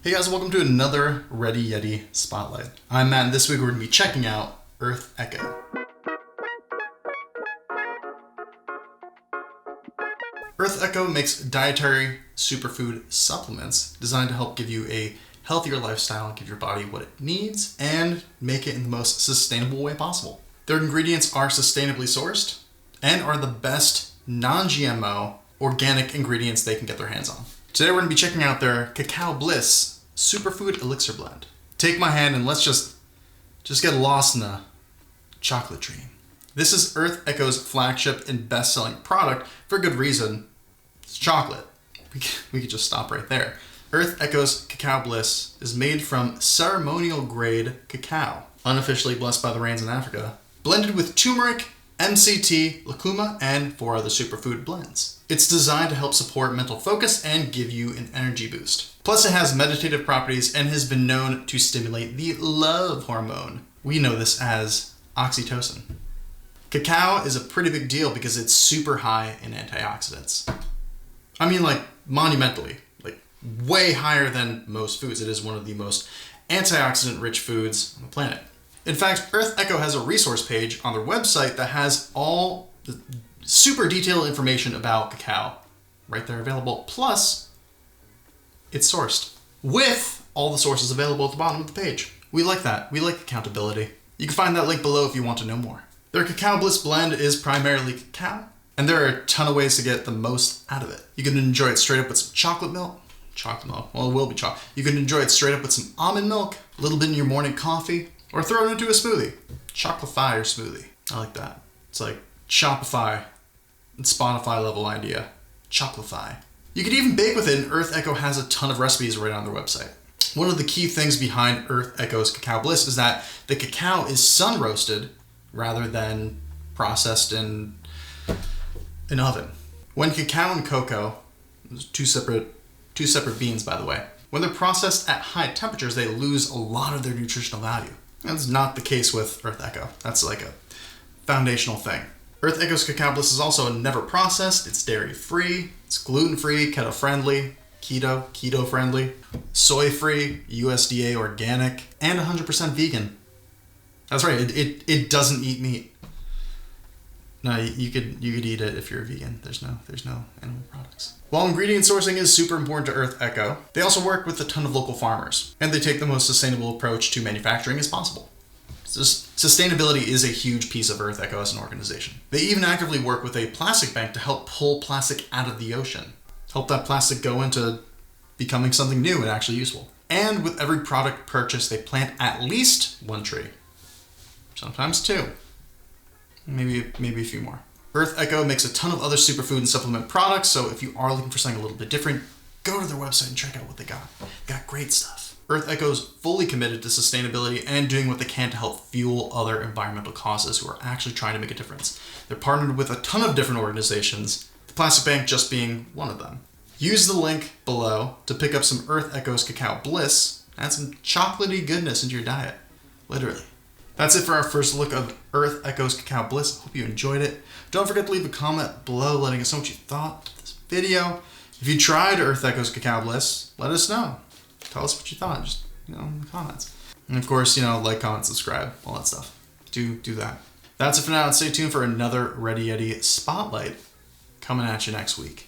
Hey guys, welcome to another Ready Yeti Spotlight. I'm Matt, and this week we're going to be checking out Earth Echo. Earth Echo makes dietary superfood supplements designed to help give you a healthier lifestyle, give your body what it needs, and make it in the most sustainable way possible. Their ingredients are sustainably sourced and are the best non-GMO organic ingredients they can get their hands on. Today we're going to be checking out their Cacao Bliss Superfood Elixir Blend. Take my hand and let's just get lost in a chocolate dream. This is Earth Echo's flagship and best-selling product for good reason. It's chocolate. We could just stop right there. Earth Echo's Cacao Bliss is made from ceremonial grade cacao, unofficially blessed by the rains in Africa, blended with turmeric, MCT, lucuma, and 4 other superfood blends. It's designed to help support mental focus and give you an energy boost. Plus it has meditative properties and has been known to stimulate the love hormone. We know this as oxytocin. Cacao is a pretty big deal because it's super high in antioxidants. I mean, like, monumentally, like way higher than most foods. It is one of the most antioxidant rich foods on the planet. In fact, Earth Echo has a resource page on their website that has all the super detailed information about cacao right there available. Plus, it's sourced with all the sources available at the bottom of the page. We like that. We like accountability. You can find that link below if you want to know more. Their Cacao Bliss blend is primarily cacao, and there are a ton of ways to get the most out of it. You can enjoy it straight up with some chocolate milk. Well, it will be chocolate. You can enjoy it straight up with some almond milk, a little bit in your morning coffee, or throw it into a smoothie. Chocolify your smoothie. I like that. It's like Shopify and Spotify level idea. Chocolify. You can even bake with it, and Earth Echo has a ton of recipes right on their website. One of the key things behind Earth Echo's Cacao Bliss is that the cacao is sun roasted rather than processed in an oven. When cacao and cocoa, two separate beans by the way, when they're processed at high temperatures, they lose a lot of their nutritional value. That's not the case with Earth Echo. That's like a foundational thing. Earth Echo's Cacao Bliss is also never processed, it's dairy-free, it's gluten-free, keto-friendly, keto-friendly, soy-free, USDA organic, and 100% vegan. That's right, it doesn't eat meat. No, you could eat it if you're a vegan. There's no animal products. While ingredient sourcing is super important to Earth Echo, they also work with a ton of local farmers, and they take the most sustainable approach to manufacturing as possible. Sustainability is a huge piece of Earth Echo as an organization. They even actively work with a plastic bank to help pull plastic out of the ocean, help that plastic go into becoming something new and actually useful. And with every product purchase, they plant at least 1 tree, sometimes 2. Maybe a few more. Earth Echo makes a ton of other superfood and supplement products, so if you are looking for something a little bit different, go to their website and check out what they got. They got great stuff. Earth Echo is fully committed to sustainability and doing what they can to help fuel other environmental causes who are actually trying to make a difference. They're partnered with a ton of different organizations, the Plastic Bank just being one of them. Use the link below to pick up some Earth Echo's Cacao Bliss, add some chocolatey goodness into your diet. Literally. That's it for our first look of Earth Echo's Cacao Bliss. Hope you enjoyed it. Don't forget to leave a comment below letting us know what you thought of this video. If you tried Earth Echo's Cacao Bliss, let us know. Tell us what you thought, just, in the comments. And of course, like, comment, subscribe, all that stuff. Do that. That's it for now, and stay tuned for another Ready Yeti Spotlight coming at you next week.